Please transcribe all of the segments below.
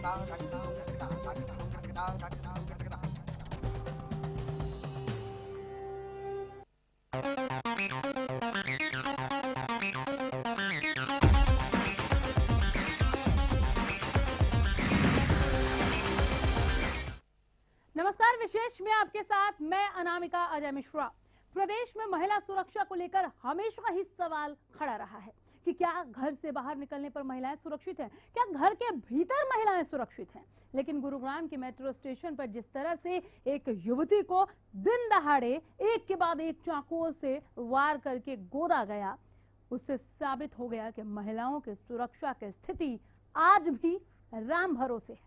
नमस्कार, विशेष में आपके साथ मैं अनामिका अजय मिश्रा। प्रदेश में महिला सुरक्षा को लेकर हमेशा ही सवाल खड़ा रहा है कि क्या घर से बाहर निकलने पर महिलाएं सुरक्षित हैं, क्या घर के भीतर महिलाएं सुरक्षित हैं। लेकिन गुरुग्राम के मेट्रो स्टेशन पर जिस तरह से एक युवती को दिन दहाड़े एक के बाद एक चाकुओं से वार करके गोदा गया, उससे साबित हो गया कि महिलाओं की सुरक्षा की स्थिति आज भी राम भरोसे है।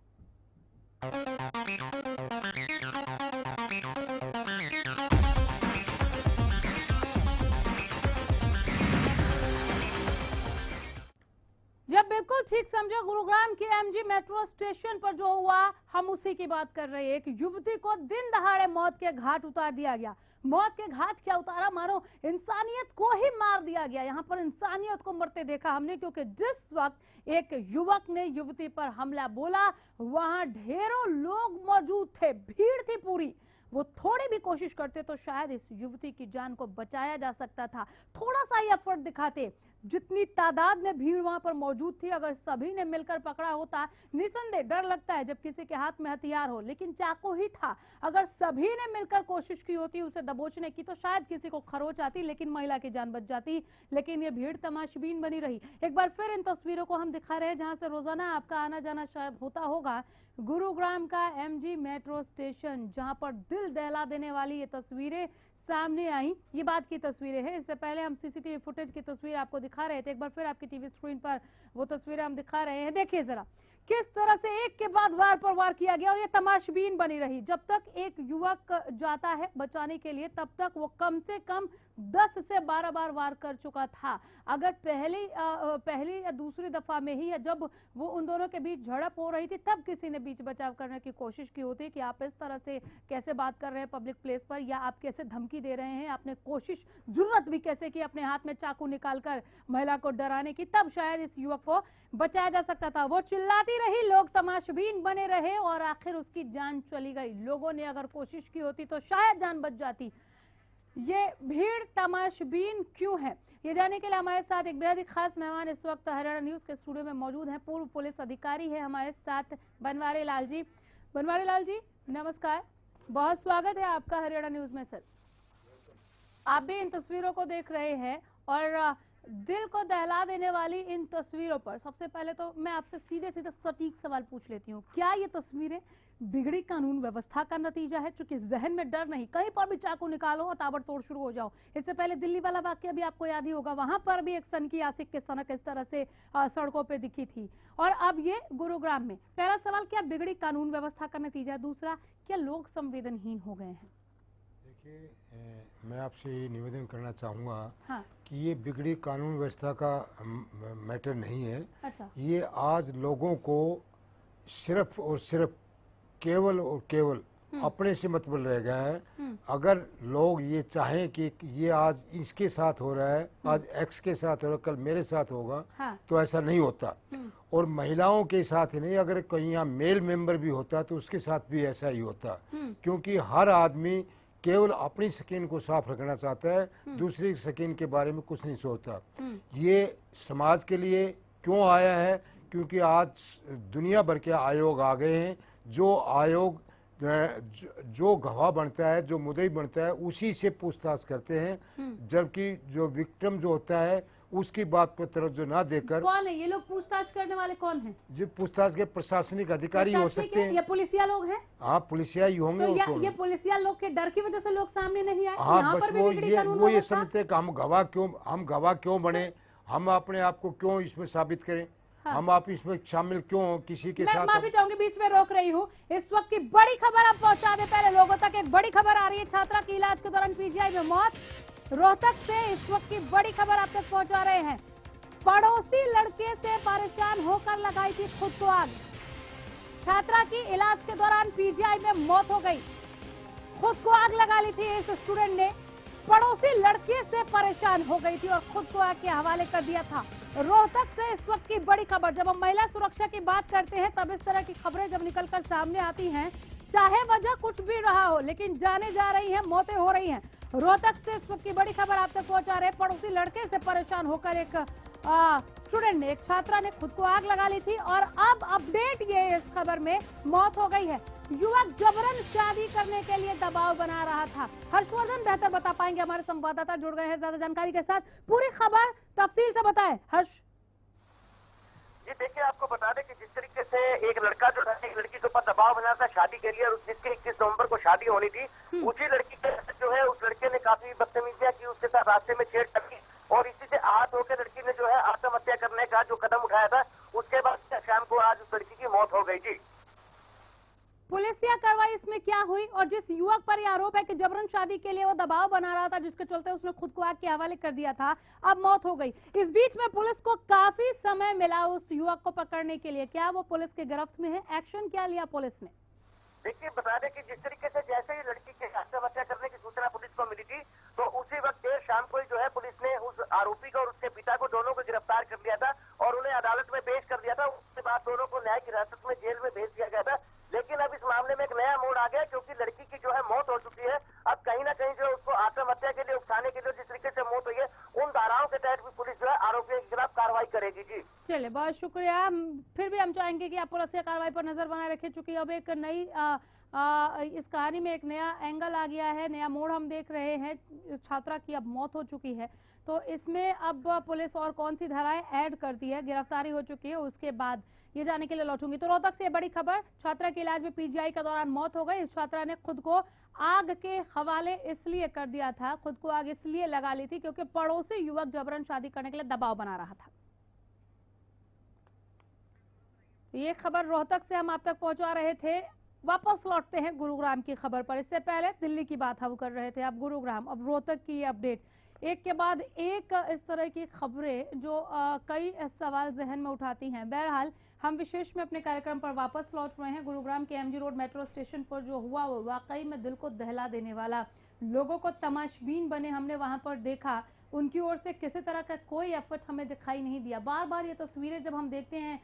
जब बिल्कुल ठीक समझे, गुरुग्राम के एमजी मेट्रो स्टेशन पर जो हुआ हम उसी की बात कर रहे हैं। एक युवती को दिन दहाड़े मौत के घाट उतार दिया गया। मौत के घाट क्या उतारा, मानो इंसानियत को ही मार दिया गया। यहाँ पर इंसानियत को मरते देखा हमने, क्योंकि जिस वक्त एक युवक ने युवती पर हमला बोला, वहां ढेरों लोग मौजूद थे, भीड़ थी पूरी। वो थोड़ी भी कोशिश करते तो शायद इस युवती की जान को बचाया जा सकता था। थोड़ा सा ही एफर्ट दिखाते। जितनी तादाद में भीड़ वहां पर मौजूद थी, अगर सभी ने मिलकर पकड़ा होता, निसंदेह डर लगता है जब किसी के हाथ में हथियार हो, लेकिन चाकू ही था। अगर सभी ने मिलकर कोशिश की होती उसे दबोचने की, तो शायद किसी को खरोच आती, लेकिन महिला की जान बच जाती। लेकिन ये भीड़ तमाशबीन बनी रही। एक बार फिर इन तस्वीरों को हम दिखा रहे हैं जहां से रोजाना आपका आना जाना शायद होता होगा। गुरुग्राम का एमजी मेट्रो स्टेशन, जहां पर दिल दहला देने वाली ये तस्वीरें सामने आई। ये बात की तस्वीरें हैं। इससे पहले हम सीसीटीवी फुटेज की तस्वीर आपको दिखा रहे थे। एक बार फिर आपकी टीवी स्क्रीन पर वो तस्वीरें हम दिखा रहे हैं। देखिए जरा किस तरह से एक के बाद वार पर वार किया गया, और ये तमाशबीन बनी रही। जब तक एक युवक जाता है बचाने के लिए, तब तक वो कम से कम 10 से 12 बार वार कर चुका था। अगर पहली या दूसरी दफा में ही, या जब वो उन दोनों के बीच झड़प हो रही थी, तब किसी ने बीच बचाव करने की कोशिश की होती कि आप इस तरह से कैसे बात कर रहे हैं पब्लिक प्लेस पर, या आप कैसे धमकी दे रहे हैं, आपने कोशिश जुर्रत भी कैसे की अपने हाथ में चाकू निकालकर महिला को डराने की, तब शायद इस युवक को बचाया जा सकता था। वो चिल्लाती रही, लोग तमाशबीन बने रहे, और आखिर उसकी जान चली गई। लोगों ने अगर कोशिश की होती तो शायद जान बच जाती। ये भीड़ तमाशबीन क्यों है, ये जानने के लिए हमारे साथ एक बेहद ही खास मेहमान इस वक्त हरियाणा न्यूज के स्टूडियो में मौजूद हैं। पूर्व पुलिस अधिकारी है हमारे साथ बनवारी लाल जी। बनवारी लाल जी नमस्कार, बहुत स्वागत है आपका हरियाणा न्यूज में। सर, आप भी इन तस्वीरों को देख रहे हैं, और दिल को दहला देने वाली इन तस्वीरों पर सबसे पहले तो मैं आपसे सीधे सीधे सटीक सवाल पूछ लेती हूँ, क्या ये तस्वीरें बिगड़ी कानून व्यवस्था का नतीजा है? चूंकि जहन में डर नहीं, कहीं पर भी चाकू निकालो और ताबड़तोड़ शुरू हो जाओ। इससे पहले दिल्ली वाला वाकया भी आपको याद ही होगा, वहां पर भी एक सनकी आशिक के सनक इस तरह से सड़कों पे दिखी थी, और अब ये गुरुग्राम में। पहला सवाल, क्या बिगड़ी कानून व्यवस्था का नतीजा है? दूसरा, क्या लोग संवेदनहीन हो गए हैं? देखिए, मैं आपसे ये निवेदन करना चाहूँगा हाँ। कि ये बिगड़ी कानून व्यवस्था का मैटर नहीं है। अच्छा। ये आज लोगों को सिर्फ और सिर्फ केवल और केवल अपने से मतलब रह गया है। अगर लोग ये चाहें कि ये आज इसके साथ हो रहा है, आज एक्स के साथ हो रहा है, कल मेरे साथ होगा, हाँ। तो ऐसा नहीं होता। और महिलाओं के साथ ही नहीं, अगर कहीं यहाँ मेल मेंबर भी होता तो उसके साथ भी ऐसा ही होता। क्योंकि हर आदमी केवल अपनी स्किन को साफ रखना चाहता है, दूसरी स्किन के बारे में कुछ नहीं सोचता। ये समाज के लिए क्यों आया है? क्योंकि आज दुनिया भर के आयोग आ गए हैं। जो आयोग जो गवाह बनता है, जो मुद्दई बनता है, उसी से पूछताछ करते हैं, जबकि जो विक्टिम जो होता है उसकी बात पर तवज्जो ना देकर। कौन है ये लोग पूछताछ करने वाले? कौन है जो पूछताछ के? प्रशासनिक अधिकारी हो सकते हैं, या पुलिसिया लोग हैं? हाँ, पुलिसिया ही होंगे। तो ये पुलिसिया लोग के डर की वजह से लोग सामने नहीं आए? हाँ, बस वो ये समझते हैं कि हम गवाह क्यों बने, हम अपने आप को क्यों इसमें साबित करें, हाँ। हम आप इसमें शामिल क्यों किसी के साथ? मैं माफी चाहूंगी, बीच में रोक रही हूँ। इस वक्त की बड़ी खबर आप पहुंचा दे पहले लोगों तक। एक बड़ी खबर आ रही है, छात्रा की इलाज के दौरान पीजीआई में मौत। रोहतक से इस वक्त की बड़ी खबर आप तक पहुंचा रहे हैं। पड़ोसी लड़के से परेशान होकर लगाई थी खुद को आग। छात्रा की इलाज के दौरान पीजीआई में मौत हो गई। खुद को आग लगा ली थी इस स्टूडेंट ने। पड़ोसी लड़के से परेशान हो गई थी और खुद को आग के हवाले कर दिया था। रोहतक से इस वक्त की बड़ी खबर। जब हम महिला सुरक्षा की बात करते हैं तब इस तरह की खबरें जब निकलकर सामने आती हैं, चाहे वजह कुछ भी रहा हो, लेकिन जाने जा रही हैं, मौतें हो रही हैं। रोहतक से इस वक्त की बड़ी खबर आप तक पहुंचा रहे हैं। पड़ोसी लड़के से परेशान होकर एक स्टूडेंट ने, एक छात्रा ने खुद को आग लगा ली थी और अब अपडेट ये इस खबर में मौत हो गई है। युवक जबरन शादी करने के लिए दबाव बना रहा था। हर्षवर्धन बेहतर बता पाएंगे, हमारे संवाददाता जुड़ गए हैं ज्यादा जानकारी के साथ। पूरी खबर तफसील से बताएं हर्ष। जी देखिए, आपको बता दें कि जिस तरीके से एक लड़का जो था, एक लड़की के ऊपर दबाव बना था शादी के लिए, और जिसकी 21 नवंबर को शादी होनी थी, उसी लड़की के जो है उस लड़के ने काफी बदतमीजियां की, उसके साथ रास्ते में छेड़छाड़ की और इसी से आहत होकर लड़की ने जो है आत्महत्या करने का जो कदम उठाया था, उसके बाद शाम को आज उस लड़की की मौत हो गई। जी, पुलिसिया कार्रवाई इसमें क्या हुई और जिस युवक पर यह आरोप है कि जबरन शादी के लिए वो दबाव बना रहा था, जिसके चलते उसने खुद को आग के हवाले कर दिया था, अब मौत हो गई। इस बीच में पुलिस को काफी समय मिला उस युवक को पकड़ने के लिए। क्या वो पुलिस के गिरफ्त में है? एक्शन क्या लिया पुलिस ने? देखिए, बता दें कि जिस तरीके से जैसे ही लड़की के आत्महत्या करने की सूचना पुलिस को मिली थी, तो उसी वक्त देर शाम को ही जो है पुलिस ने उस आरोपी को और उसके पिता को, दोनों को गिरफ्तार कर लिया था और उन्हें अदालत में पेश कर दिया था। उसके बाद दोनों को न्यायिक हिरासत में जेल में भेज दिया गया था। लेकिन अब इस मामले में एक नया मोड़ आ गया, क्योंकि लड़की की जो है मौत हो चुकी है। अब कहीं ना कहीं जो उसको आत्महत्या के लिए उकसाने के लिए जिस तरीके से मौत हुई है, उन धाराओं के तहत भी पुलिस जो है आरोपियों के खिलाफ कार्रवाई करेगी। जी चलिए, बहुत शुक्रिया। फिर भी हम चाहेंगे कि आप पुलिस की कार्रवाई पर नजर बनाए रखें, चूंकि अब एक नई इस कहानी में एक नया एंगल आ गया है, नया मोड़ हम देख रहे हैं। छात्रा की अब मौत हो चुकी है, तो इसमें अब पुलिस और कौन सी धाराएं ऐड करती है, गिरफ्तारी हो चुकी है, उसके बाद ये जाने के लिए लौटूंगी। तो रोहतक से बड़ी खबर, छात्रा के इलाज में पीजीआई के दौरान मौत हो गई। इस छात्रा ने खुद को आग के हवाले इसलिए कर दिया था, खुद को आग इसलिए लगा ली थी क्योंकि पड़ोसी युवक जबरन शादी करने के लिए दबाव बना रहा था। ये खबर रोहतक से हम आप तक पहुंचा रहे थे। वापस लौटते हैं गुरुग्राम की खबर पर। इससे पहले दिल्ली की बात हम कर रहे थे, अब गुरुग्राम, अब रोहतक की ये अपडेट। एक के बाद एक इस तरह की खबरें जो कई सवाल जहन में उठाती हैं। बहरहाल हम विशेष में अपने कार्यक्रम पर वापस लौट रहे हैं। गुरुग्राम के एमजी रोड मेट्रो स्टेशन पर जो हुआ वो वाकई में दिल को दहला देने वाला। लोगों को तमाशबीन बने हमने वहां पर देखा, उनकी ओर से किसी तरह का कोई एफर्ट हमें दिखाई नहीं दिया। बार बार ये तस्वीरें जब हम देखते हैं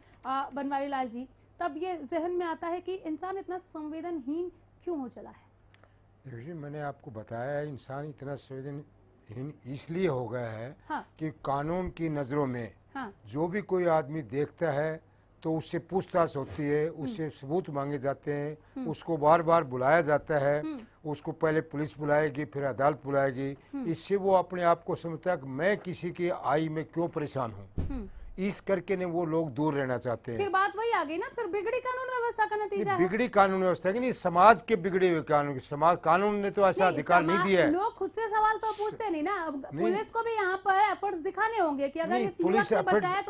बनवारी लाल जी, तब ये जहन में आता है कि इंसान इतना संवेदनहीन क्यों हो चला है। देखिए, मैंने आपको बताया इंसान इतना संवेदनहीन इसलिए हो गया है हाँ। कि कानून की नज़रों में हाँ। जो भी कोई आदमी देखता है तो उससे पूछताछ होती है, उससे सबूत मांगे जाते हैं, उसको बार बार बुलाया जाता है। उसको पहले पुलिस बुलाएगी, फिर अदालत बुलाएगी। इससे वो अपने आप को समझता है कि मैं किसी की आई में क्यों परेशान हूँ, इस करके ने वो लोग दूर रहना चाहते हैं। फिर बात वही आ गई ना, फिर बिगड़ी कानून व्यवस्था का नतीजा है। बिगड़ी कानून व्यवस्था की नहीं, समाज के बिगड़े हुए कानून। समाज, कानून ने तो ऐसा अधिकार नहीं दिया है। लोग खुद से सवाल तो पूछते नहीं ना। पुलिस को भी यहाँ पर एफर्ट्स दिखाने होंगे कि अगर नहीं,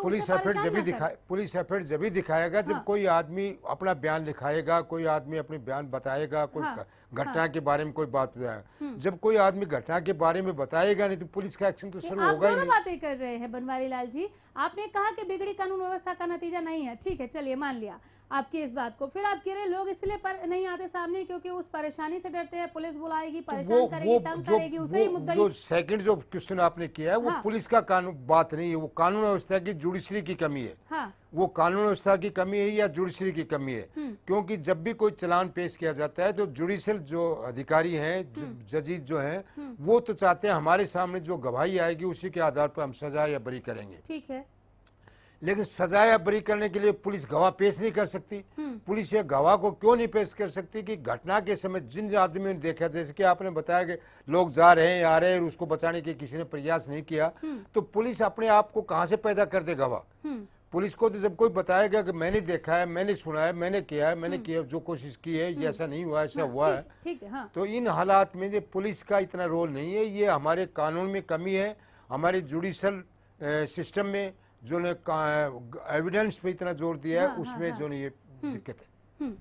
पुलिस एफर्ट जब भी दिखाएगा जब कोई आदमी अपना बयान लिखाएगा, कोई आदमी अपने बयान बताएगा, कोई घटना के बारे में कोई बात बताएगा। जब कोई आदमी घटना के बारे में बताएगा नहीं तो पुलिस का एक्शन तो शुरू होगा ही नहीं। बातें कर रहे हैं बनवारी लाल जी, आपने कहा कि बिगड़ी कानून व्यवस्था का नतीजा नहीं है, ठीक है, चलिए मान लिया आपकी इस बात को। फिर आप कह रहे लोग इसलिए नहीं आते सामने क्योंकि उस परेशानी से डरते हैं, पुलिस बुलाएगी, परेशान करेगी, तंग करेगी, उसे ही मुद्दा। जो सेकंड जो क्वेश्चन आपने किया है वो पुलिस का कानून बात नहीं है, वो कानून व्यवस्था की जुडिशरी की कमी है। हाँ। वो कानून व्यवस्था की कमी है या जुडिशरी की कमी है। क्योंकि जब भी कोई चालान पेश किया जाता है तो जुडिशियल जो अधिकारी हैं, जजेस जो हैं, वो तो चाहते हैं हमारे सामने जो गवाही आएगी उसी के आधार पर हम सजा या बरी करेंगे। ठीक है, लेकिन सजा या बरी करने के लिए पुलिस गवाह पेश नहीं कर सकती। पुलिस ये गवाह को क्यों नहीं पेश कर सकती कि घटना के समय जिन आदमियों ने देखा, जैसे कि आपने बताया कि लोग जा रहे हैं, आ रहे हैं और उसको बचाने के किसी ने प्रयास नहीं किया, तो पुलिस अपने आप को कहां से पैदा कर दे गवाह। पुलिस को तो जब कोई बताएगा कि मैंने देखा है, मैंने सुना है, मैंने किया है, मैंने किया जो कोशिश की है, ये ऐसा नहीं हुआ, ऐसा हुआ है। तो इन हालात में जो पुलिस का इतना रोल नहीं है, ये हमारे कानून में कमी है, हमारे जुडिशल सिस्टम में जो ने एविडेंस पे इतना जोर दिया है, उसमें जो ये दिक्कत है।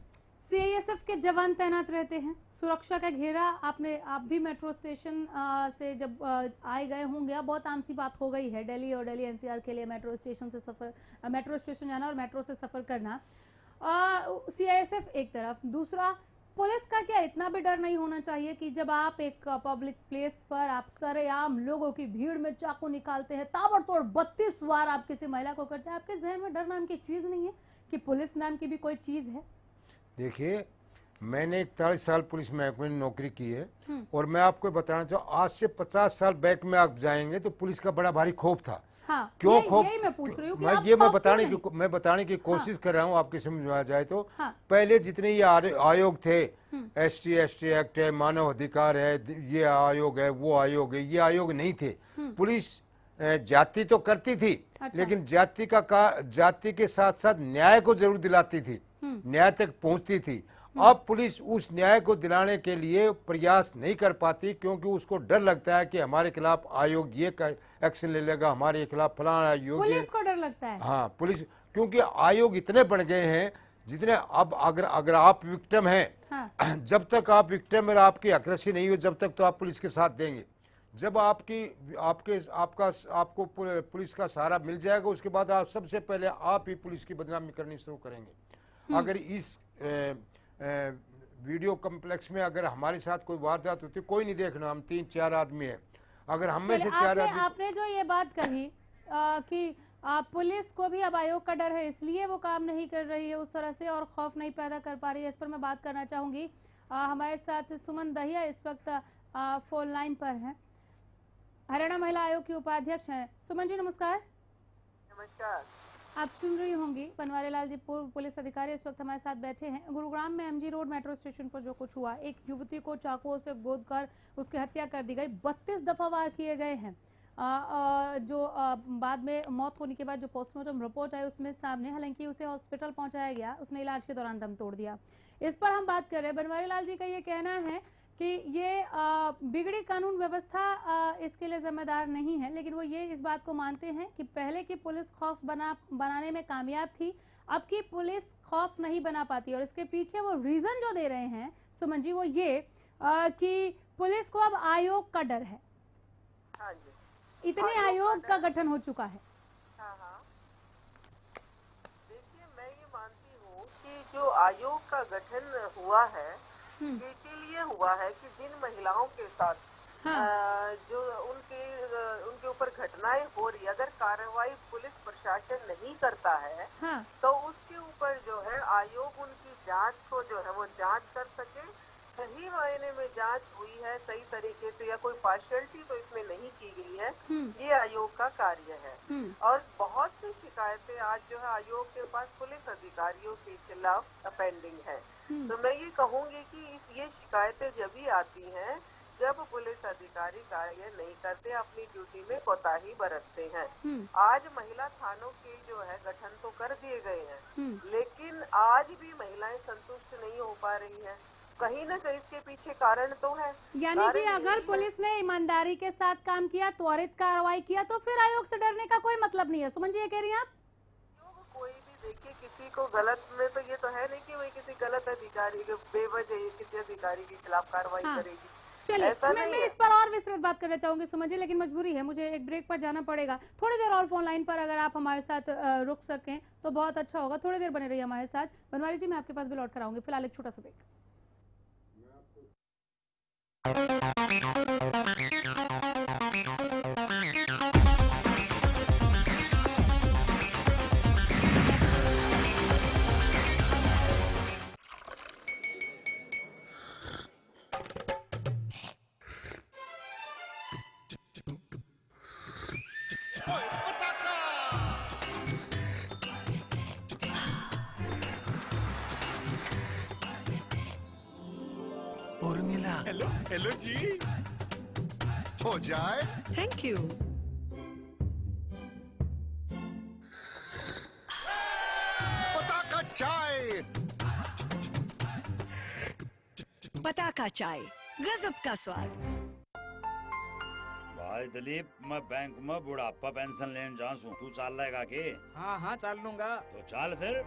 सीआईएसएफ के जवान तैनात रहते हैं, सुरक्षा का घेरा। आप भी मेट्रो स्टेशन से जब आए गए होंगे, अब बहुत आम सी बात हो गई है दिल्ली और दिल्ली एनसीआर के लिए मेट्रो स्टेशन से सफर, मेट्रो स्टेशन जाना और मेट्रो से सफर करना। सीआईएसएफ एक तरफ, दूसरा पुलिस का क्या इतना भी डर नहीं होना चाहिए कि जब आप एक पब्लिक प्लेस पर आप सरेआम लोगों की भीड़ में चाकू निकालते हैं, ताबड़तोड़ 32 वार आप किसी महिला को करते हैं, आपके जहन में डर नाम की चीज नहीं है कि पुलिस नाम की भी कोई चीज है? देखिए, मैंने 41 साल पुलिस महकमे में नौकरी की है और मैं आपको बताना चाहूँ, आज से 50 साल बैक में आप जाएंगे तो पुलिस का बड़ा भारी खौफ था। हाँ, क्यों खौफ? मैं पूछ रही हूँ कि मैं बताने की कोशिश कर रहा हूँ, आपकी समझ में आ जाए तो। हाँ। पहले जितने ये आयोग थे, ST एक्ट है, मानव अधिकार है, ये आयोग है, वो आयोग है, ये आयोग नहीं थे। पुलिस जाति तो करती थी, अच्छा। लेकिन जाति के साथ साथ न्याय को जरूर दिलाती थी, न्याय तक पहुंचती थी। अब पुलिस उस न्याय को दिलाने के लिए प्रयास नहीं कर पाती, क्योंकि उसको डर लगता है कि हमारे खिलाफ आयोग ये एक्शन ले लेगा, हमारे खिलाफ फलाना आयोग। पुलिस को डर लगता है? हाँ, पुलिस, क्योंकि आयोग इतने बढ़ गए हैं जितने अब अगर आप विक्टिम हैं, हाँ। जब तक आप विक्टिम और आपकी अग्रेसी नहीं हो, जब तक तो आप पुलिस के साथ देंगे। जब आपको पुलिस का सहारा मिल जाएगा, उसके बाद आप सबसे पहले आप ही पुलिस की बदनामी करनी शुरू करेंगे। अगर इस वीडियो कम्प्लेक्स में अगर हमारे साथ कोई वारदात होती, कोई नहीं देखना, हम 3-4 आदमी हैं, अगर हम में से 4 आदमी। आपने जो ये बात कही कि पुलिस को भी अब आयोग का डर है, इसलिए वो काम नहीं कर रही है उस तरह से और खौफ नहीं पैदा कर पा रही है, इस पर मैं बात करना चाहूंगी। हमारे साथ सुमन दहिया इस वक्त फोन लाइन पर है, हरियाणा महिला आयोग की उपाध्यक्ष हैं। सुमन जी नमस्कार। नमस्कार। आप सुन रही होंगी, बनवारी लाल जी पूर्व पुलिस अधिकारी इस वक्त हमारे साथ बैठे हैं। गुरुग्राम में MG रोड मेट्रो स्टेशन पर जो कुछ हुआ, एक युवती को चाकुओं से गोदकर उसकी हत्या कर दी गई, 32 दफा वार किए गए हैं। बाद में मौत होने के बाद जो पोस्टमार्टम रिपोर्ट आई उसमें सामने, हालांकि उसे हॉस्पिटल पहुंचाया गया, उसने इलाज के दौरान दम तोड़ दिया। इस पर हम बात कर रहे हैं। बनवारी लाल जी का ये कहना है कि ये बिगड़ी कानून व्यवस्था इसके लिए जिम्मेदार नहीं है, लेकिन वो ये इस बात को मानते हैं कि पहले की पुलिस खौफ बनाने में कामयाब थी, अब की पुलिस खौफ नहीं बना पाती। और इसके पीछे वो रीजन जो दे रहे हैं सुमन जी, वो ये कि पुलिस को अब आयोग का डर है। हाँ जी, इतने आयोग का गठन हो चुका है। हाँ। देखिए, मैं ये मानती हूँ कि जो आयोग का गठन हुआ है, इसीलिए हुआ है कि जिन महिलाओं के साथ जो उनके ऊपर घटनाएं हो रही, अगर कार्रवाई पुलिस प्रशासन नहीं करता है, तो उसके ऊपर जो है आयोग उनकी जांच को जो है वो जांच कर सके, सही मायने में जांच हुई है सही तरीके से या कोई पार्शियलिटी तो इसमें नहीं की गई है, ये आयोग का कार्य है। और बहुत सी शिकायतें आज जो है आयोग के पास पुलिस अधिकारियों के खिलाफ पेंडिंग है। तो मैं ये कहूँगी कि ये शिकायतें जब भी आती हैं जब पुलिस अधिकारी कार्य नहीं करते, अपनी ड्यूटी में कोताही बरतते हैं। आज महिला थानों के जो है गठन तो कर दिए गए हैं, लेकिन आज भी महिलाएं संतुष्ट नहीं हो पा रही हैं। कहीं ना कहीं इसके पीछे कारण तो है, यानी कि अगर पुलिस ने ईमानदारी के साथ काम किया, त्वरित कार्रवाई किया, तो फिर आयोग से डरने का कोई मतलब नहीं है। सुमन जी ये कह रही हैं आप? कोई भी देखिए किसी को गलत में तो ये तो है नहीं कि वही किसी गलत अधिकारी के बेवजह किसी अधिकारी के खिलाफ कार्रवाई करेगी। चलिए, मैं इस पर और विस्तृत बात करना चाहूंगी सुमन जी, लेकिन मजबूरी है, मुझे एक ब्रेक पर जाना पड़ेगा। थोड़ी देर और फोन लाइन पर अगर आप हमारे साथ रुक सकें तो बहुत अच्छा होगा। थोड़ी देर बने रहिए हमारे साथ। बनवारी जी मैं आपके पास भी लौट कर आऊंगी, फिलहाल एक छोटा सा ब्रेक। उर्मिला, हेलो जी, हो जाए। Thank you. पताका चाय, पताका चाय, गजब का स्वाद। भाई दिलीप, मैं बैंक में बुढ़ापा पेंशन लेने जा सू, तू चाल लेगा के? हाँ चाल लूंगा। तो चाल फिर।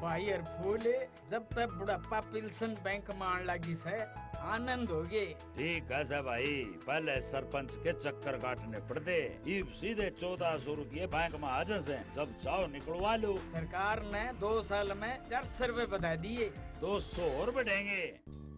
भाई यार फूले, जब तक बुढ़ापा पेंशन बैंक में आने लगी से आनंद होगे। ठीक है भाई, पहले सरपंच के चक्कर काटने पड़ते, अब सीधे 1400 रुपये बैंक में आ जाए, जब चाहो निकलवा लो। सरकार ने 2 साल में 400 रुपए बढ़ा दिए, 200 और बढ़ेंगे।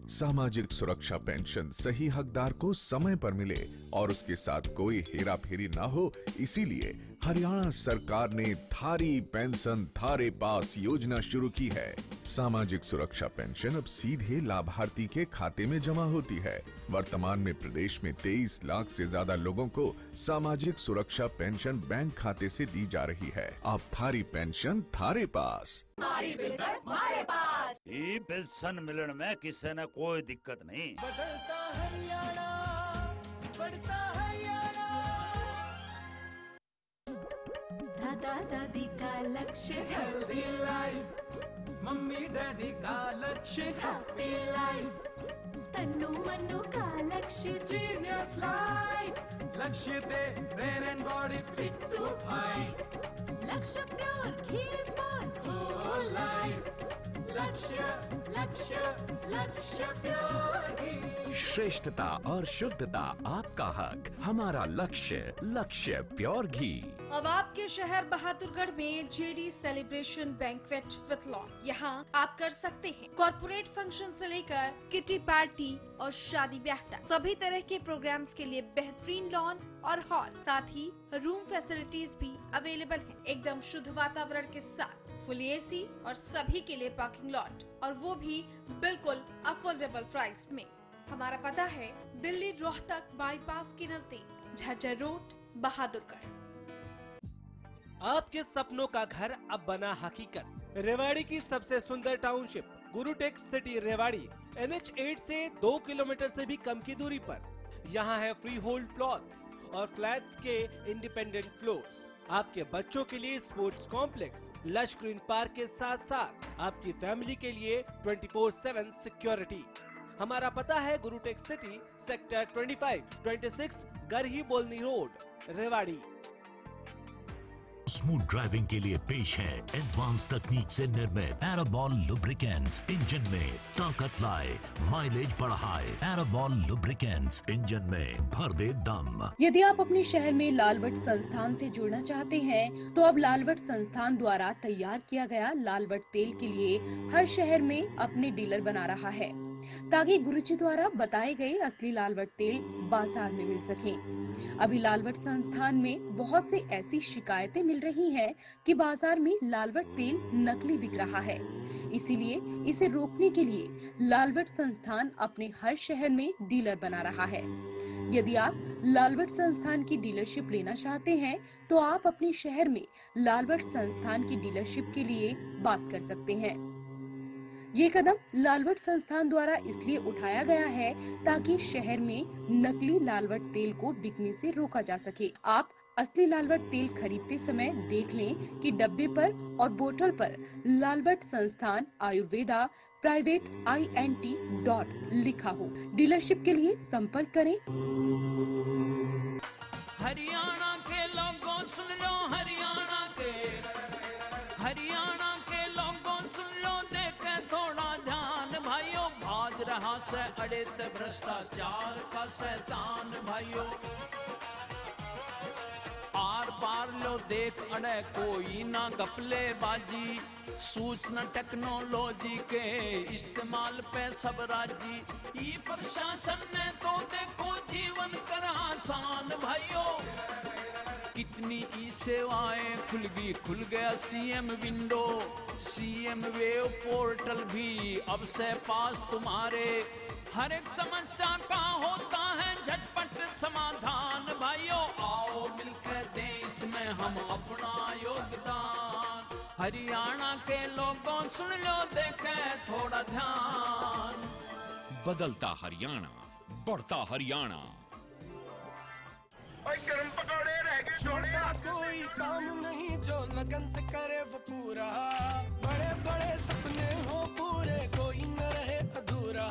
सामाजिक सुरक्षा पेंशन सही हकदार को समय पर मिले और उसके साथ कोई हेरा फेरी ना हो, इसीलिए हरियाणा सरकार ने थारी पेंशन थारे पास योजना शुरू की है। सामाजिक सुरक्षा पेंशन अब सीधे लाभार्थी के खाते में जमा होती है। वर्तमान में प्रदेश में 23 लाख से ज्यादा लोगों को सामाजिक सुरक्षा पेंशन बैंक खाते से दी जा रही है। अब थारी पेंशन थारे पास, ये पेंशन मिलने में किसी ने कोई दिक्कत नहीं। बदलता हरियाणा, बढ़ता हरियाणा। दादा दादी का लक्ष्य हेल्दी लाइफ, मम्मी डैडी का लक्ष्य हैप्पी लाइफ, तन्नू मन्नू का लक्ष्य जीनियस लाइफ। लक्ष्य दे brain and body fit to fight, Lakshya pure ghee for whole life, Lakshya Lakshya लक्ष्य प्योर घी। श्रेष्ठता और शुद्धता आपका हक, हमारा लक्ष्य, लक्ष्य प्योर घी। अब आपके शहर बहादुरगढ़ में JD celebration banquet with lawn. यहाँ आप कर सकते हैं कॉर्पोरेट फंक्शन से लेकर किटी पार्टी और शादी ब्याह तक, सभी तरह के प्रोग्राम्स के लिए बेहतरीन लॉन और हॉल, साथ ही रूम फैसिलिटीज भी अवेलेबल हैं, एकदम शुद्ध वातावरण के साथ, फुल एसी और सभी के लिए पार्किंग लॉट, और वो भी बिल्कुल अफोर्डेबल प्राइस में। हमारा पता है दिल्ली रोहतक बाईपास के नजदीक, झज्जर रोड, बहादुरगढ़। आपके सपनों का घर अब बना हकीकत। रेवाड़ी की सबसे सुंदर टाउनशिप गुरुटेक सिटी रेवाड़ी NH8 से 2 किलोमीटर से भी कम की दूरी पर। यहाँ है फ्री होल्ड प्लॉट्स और फ्लैट्स के इंडिपेंडेंट फ्लोर्स। आपके बच्चों के लिए sports complex, lush green park के साथ साथ आपकी फैमिली के लिए 24/7 सिक्योरिटी। हमारा पता है गुरुटेक सिटी, सेक्टर 25-26 गरही बोलनी रोड, रेवाड़ी। स्मूथ ड्राइविंग के लिए पेश है एडवांस तकनीक से निर्मित एराबॉल लुब्रिकेंट्स। इंजन में ताकत लाए, माइलेज बढ़ाए। एराबॉल लुब्रिकेंट्स, इंजन में भर दे दम। यदि आप अपने शहर में लालवट संस्थान से जुड़ना चाहते हैं, तो अब लालवट संस्थान द्वारा तैयार किया गया लालवट तेल के लिए हर शहर में अपने डीलर बना रहा है, ताकि गुरुजी द्वारा बताए गए असली लालवट तेल बाजार में मिल सके। अभी लालवट संस्थान में बहुत से ऐसी शिकायतें मिल रही हैं कि बाजार में लालवट तेल नकली बिक रहा है। इसीलिए इसे रोकने के लिए लालवट संस्थान अपने हर शहर में डीलर बना रहा है। यदि आप लालवट संस्थान की डीलरशिप लेना चाहते हैं, तो आप अपने शहर में लालवट संस्थान की डीलरशिप के लिए बात कर सकते हैं। ये कदम लालवट संस्थान द्वारा इसलिए उठाया गया है ताकि शहर में नकली लालवट तेल को बिकने से रोका जा सके। आप असली लालवट तेल खरीदते समय देख लें कि डब्बे पर और बोतल पर लालवट संस्थान आयुर्वेदा प्राइवेट INT लिखा हो। डीलरशिप के लिए संपर्क करें। हरियाणा के लोगों सुन लो, हरियाणा के लोगों सुन लो, देखे थोड़ा ध्यान भाइयों। भाज रहा से अड़ित भ्रष्टाचार का शैतान भाइयों। आर पार लो देख अड़े कोई ना गपले बाजी। सूचना टेक्नोलॉजी के इस्तेमाल पे सब राजी। ये प्रशासन ने तो देखो जीवन कर आसान भाइयों। कितनी ई सेवाएं खुल गया CM window, CM web portal भी अब से पास तुम्हारे। हर एक समस्या का होता है झटपट समाधान भाइयों। आओ मिलकर दें इसमें हम अपना योगदान। हरियाणा के लोगों सुन लो, देखें थोड़ा ध्यान। बदलता हरियाणा, बढ़ता हरियाणा। गर्म पकौड़े रह गए, छोटा कोई काम नहीं जो लगन से करे वो पूरा। बड़े बड़े सपने हो पूरे, कोई न रहे अधूरा।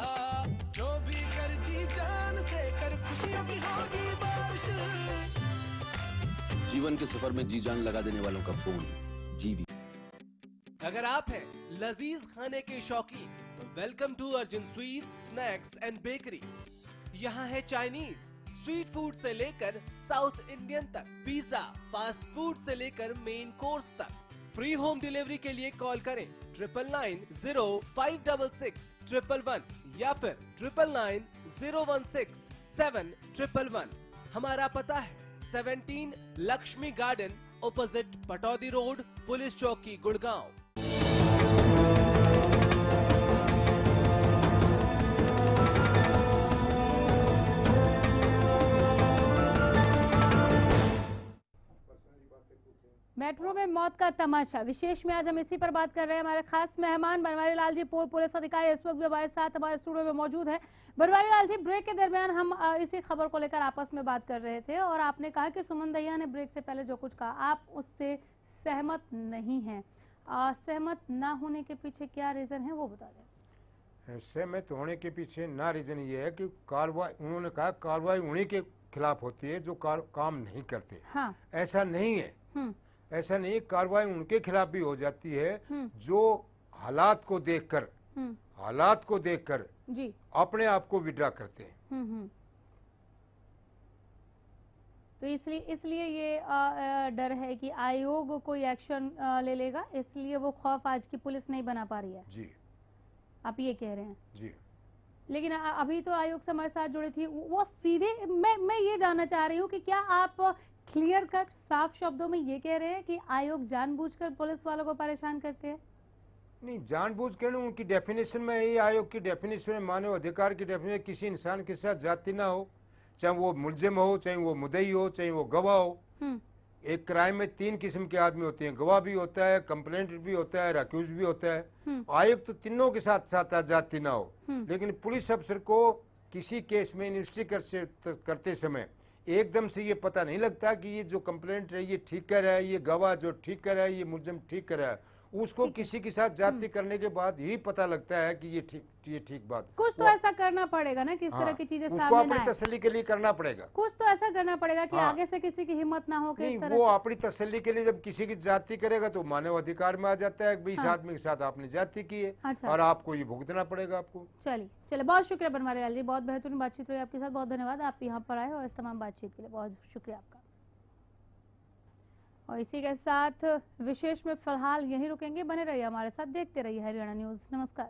जो भी कर जी जान से कर, खुशियों की होगी बारिश। जीवन के सफर में जी जान लगा देने वालों का फोन जीवी। अगर आप हैं लजीज खाने के शौकीन, तो welcome to Arjun sweet snacks and bakery. यहाँ है चाइनीज, स्ट्रीट फूड से लेकर साउथ इंडियन तक, पिज्जा, फास्ट फूड से लेकर मेन कोर्स तक। फ्री होम डिलीवरी के लिए कॉल करें 9990566111 या फिर 9990167111। हमारा पता है 17 Lakshmi garden, opposite Pataudi road, police चौकी, गुड़गांव। मेट्रो में मौत का तमाशा, विशेष में आज हम इसी पर बात कर रहे हैं। हमारे खास मेहमान बनवारी लाल जी, पूर्व पुलिस अधिकारी, इस वक्त भी हमारे साथ हमारे स्टूडियो में मौजूद है। बनवारी लाल जी, ब्रेक के दरमियान हम इसी खबर को लेकर आपस में बात कर रहे थे और आपने कहा कि सुमन दहिया ने ब्रेक से पहले जो कुछ कहा, आप उससे सहमत नहीं हैं। सहमत ना होने के पीछे क्या रीजन है, वो बता दें। सहमत होने के पीछे ना रीजन ये है कि कार्रवाई, उन्होंने कहा कार्रवाई उन्हीं के खिलाफ होती है जो काम नहीं करते। हाँ। ऐसा नहीं है, ऐसा नहीं, कार्रवाई उनके खिलाफ भी हो जाती है जो हालात को देखकर जी अपने आप को विड्रा करते हैं। तो इसलिए ये डर है कि आयोग कोई एक्शन ले लेगा, इसलिए वो खौफ आज की पुलिस नहीं बना पा रही है। जी, आप ये कह रहे हैं। जी, लेकिन अभी तो आयोग से हमारे साथ जुड़ी थी वो सीधे, मैं ये जानना चाह रही हूँ कि क्या आप क्लियर कट साफ शब्दों में ये कह रहे हैं कि आयोग जानबूझकर पुलिस वालों को परेशान करते हैं? नहीं, जानबूझकर उनकी डेफिनेशन में, ये आयोग की डेफिनेशन में मानव अधिकार की डेफिनेशन, किसी इंसान के साथ जाति ना हो, चाहे वो मुलजिम हो, चाहे वो मुद्दई हो, चाहे वो गवाह हो। एक क्राइम में 3 किस्म के आदमी होते हैं, गवाह भी होता है, कंप्लेंट भी होता है, अक्यूज भी होता है। आयोग तो तीनों के साथ साथ जाति ना हो, लेकिन पुलिस अफसर को किसी केस में इन्वेस्टिगेशन करते समय एकदम से ये पता नहीं लगता कि ये जो कंप्लेंट है ये ठीक कर रहा है, ये गवाह जो ठीक कर रहा है, ये मुलजिम ठीक कर रहा है। उसको किसी के साथ जाति करने के बाद ही पता लगता है कि ये ठीक बात। कुछ तो ऐसा करना पड़ेगा ना कि इस तरह की चीजें सामने उसको अपनी तसल्ली के लिए करना पड़ेगा। कुछ तो ऐसा करना पड़ेगा कि आगे से किसी की हिम्मत ना हो कि इस तरह वो अपनी तसल्ली के लिए जब किसी की जाति करेगा तो मानव अधिकार में आ जाता है कि इस आदमी के साथ आपने जाति की है और आपको ये भुगतना पड़ेगा आपको। चलिए, बहुत शुक्रिया बनवारी लाल जी, बहुत बेहतरीन बातचीत रही आपके साथ। बहुत धन्यवाद आप यहाँ पर आए और इस तमाम बातचीत के लिए बहुत शुक्रिया आपका। और इसी के साथ विशेष में फिलहाल यहीं रुकेंगे। बने रहिए हमारे साथ, देखते रहिए हरियाणा न्यूज़। नमस्कार।